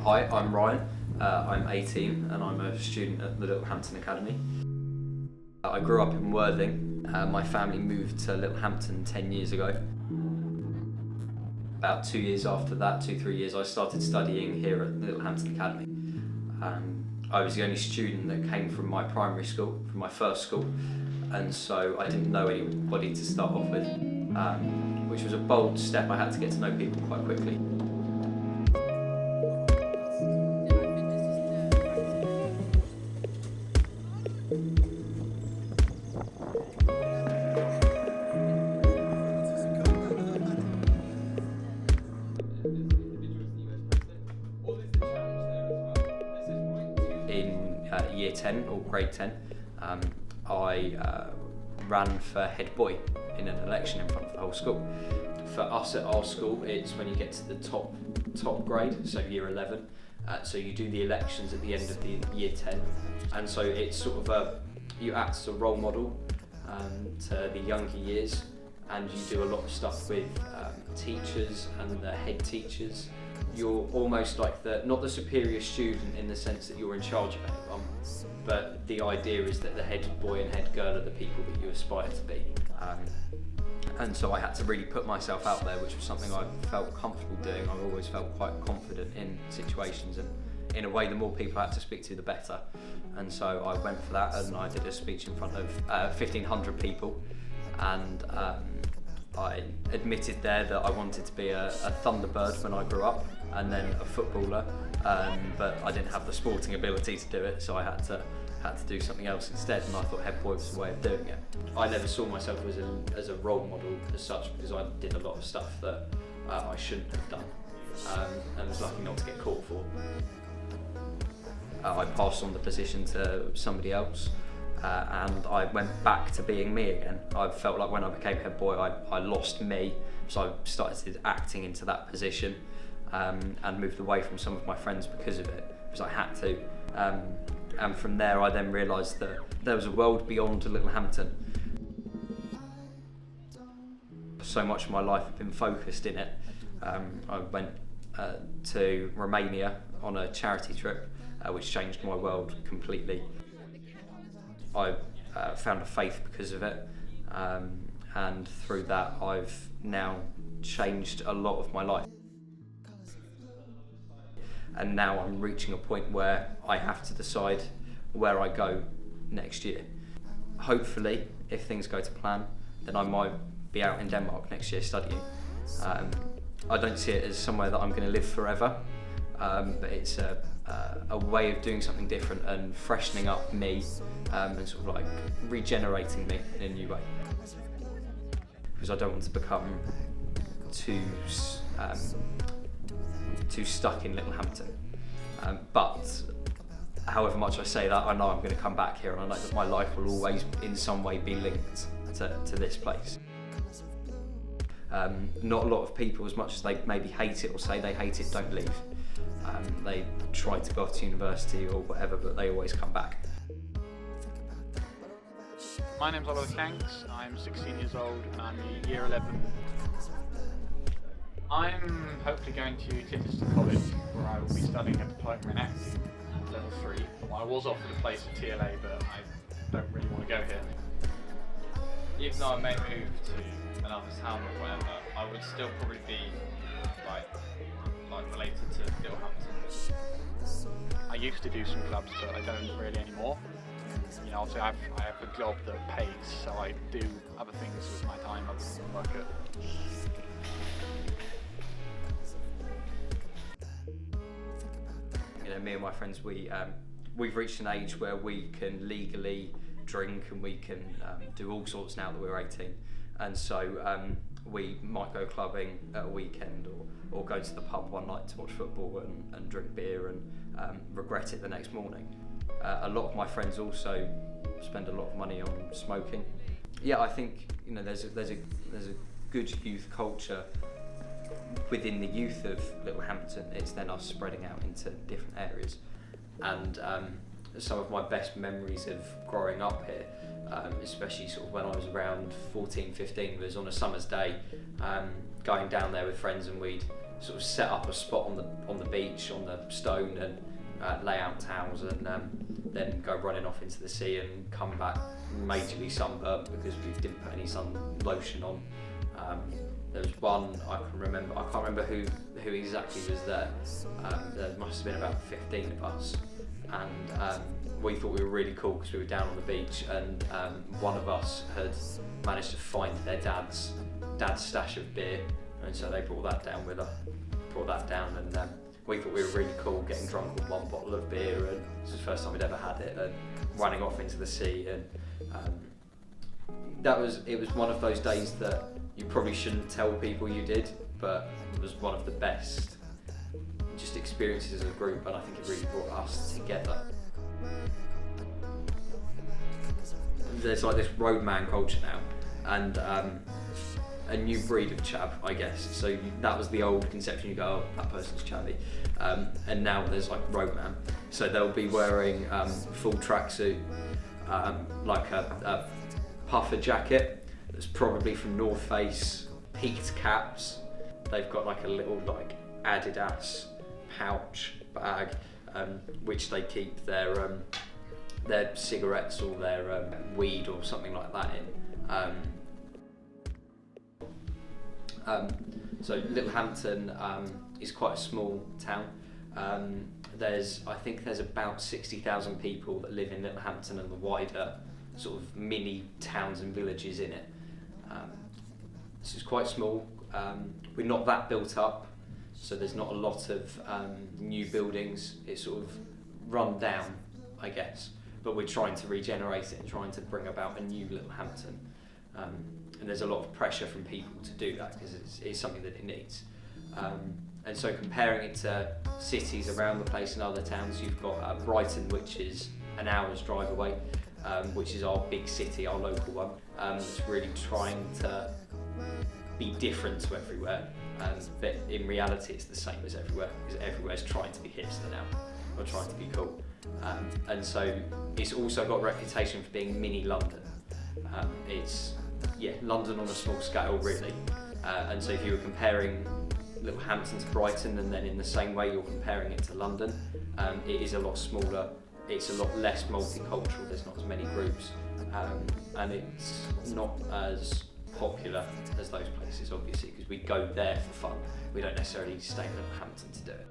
Hi, I'm Ryan. I'm 18 and I'm a student at the Littlehampton Academy. I grew up in Worthing. My family moved to Littlehampton 10 years ago. About 2 years after that, 2-3 years, I started studying here at the Littlehampton Academy. I was the only student that came from my primary school, from my first school, and so I didn't know anybody to start off with, which was a bold step. I had to get to know people quite quickly. In year 10 or grade 10, I ran for head boy in an election in front of the whole school. For us at our school, it's when you get to the top grade, so year 11. So you do the elections at the end of the year 10, and so it's sort of you act as a role model to the younger years, and you do a lot of stuff with teachers and the head teachers. You're almost like not the superior student in the sense that you're in charge of anyone, but the idea is that the head boy and head girl are the people that you aspire to be. And so I had to really put myself out there, which was something I felt comfortable doing. I've always felt quite confident in situations, and in a way the more people I had to speak to, the better. And so I went for that, and I did a speech in front of 1,500 people, and I admitted there that I wanted to be a Thunderbird when I grew up, and then a footballer, but I didn't have the sporting ability to do it, so I had to do something else instead, and I thought head boy was the way of doing it. I never saw myself as a role model as such, because I did a lot of stuff that I shouldn't have done, and was lucky not to get caught for. I passed on the position to somebody else, and I went back to being me again. I felt like when I became head boy, I lost me, so I started acting into that position, and moved away from some of my friends because of it, because I had to. And from there I then realised that there was a world beyond Littlehampton. So much of my life had been focused in it. I went to Romania on a charity trip, which changed my world completely. I found a faith because of it, and through that I've now changed a lot of my life. And now I'm reaching a point where I have to decide where I go next year. Hopefully, if things go to plan, then I might be out in Denmark next year studying. I don't see it as somewhere that I'm going to live forever, but it's a way of doing something different and freshening up me, and sort of like regenerating me in a new way. Because I don't want to become too stuck in Littlehampton. But however much I say that, I know I'm going to come back here, and I know that my life will always in some way be linked to this place. Not a lot of people, as much as they maybe hate it or say they hate it, don't leave. They try to go off to university or whatever, but they always come back. My name's Oliver Kanks, I'm 16 years old and I'm in year 11. I'm hopefully going to Littlehampton College, where I will be studying a diploma in acting, level 3. Well, I was offered a place at TLA, but I don't really want to go here. Even though I may move to another town or whatever, I would still probably be like related to Littlehampton. I used to do some clubs, but I don't really anymore. You know, obviously I have a job that pays, so I do other things with my time other than work at. You know, me and my friends, we've reached an age where we can legally drink, and we can do all sorts now that we're 18. And so we might go clubbing at a weekend, or go to the pub one night to watch football and drink beer and regret it the next morning. A lot of my friends also spend a lot of money on smoking. Yeah, I think there's a good youth culture within the youth of Littlehampton. It's then us spreading out into different areas, and some of my best memories of growing up here, especially sort of when I was around 14, 15, was on a summer's day. going down there with friends, and we'd sort of set up a spot on the beach on the stone and lay out towels, and then go running off into the sea and come back majorly sunburnt because we didn't put any sun lotion on. There was one I can't remember who exactly was there. There must have been about 15 of us, and we thought we were really cool because we were down on the beach, and one of us had managed to find their dad's stash of beer, and so they brought that down, and we thought we were really cool, getting drunk with one bottle of beer, and it was the first time we'd ever had it, and running off into the sea, and it was one of those days that you probably shouldn't tell people you did, but it was one of the best just experiences as a group, and I think it really brought us together. There's like this roadman culture now, and a new breed of chap, I guess. So that was the old conception. You go, oh, that person's chavvy, and now there's like roadman. So they'll be wearing full tracksuit, like a puffer jacket that's probably from North Face, peaked caps. They've got like a little like Adidas pouch bag, which they keep their cigarettes or their weed or something like that in. So Littlehampton is quite a small town. I think there's about 60,000 people that live in Littlehampton and the wider sort of mini towns and villages in it. This is quite small. We're not that built up, so there's not a lot of new buildings. It's sort of run down, I guess, but we're trying to regenerate it and trying to bring about a new Littlehampton. And there's a lot of pressure from people to do that because it's something that it needs. And so comparing it to cities around the place and other towns, you've got Brighton, which is an hour's drive away, which is our big city, our local one. It's really trying to be different to everywhere, but in reality it's the same as everywhere, because everywhere's trying to be hipster now, or trying to be cool. And so it's also got a reputation for being mini London. It's London on a small scale, really. And so if you were comparing Littlehampton to Brighton, and then in the same way you're comparing it to London, it is a lot smaller, it's a lot less multicultural, there's not as many groups, and it's not as popular as those places, obviously, because we go there for fun. We don't necessarily stay in Littlehampton to do it.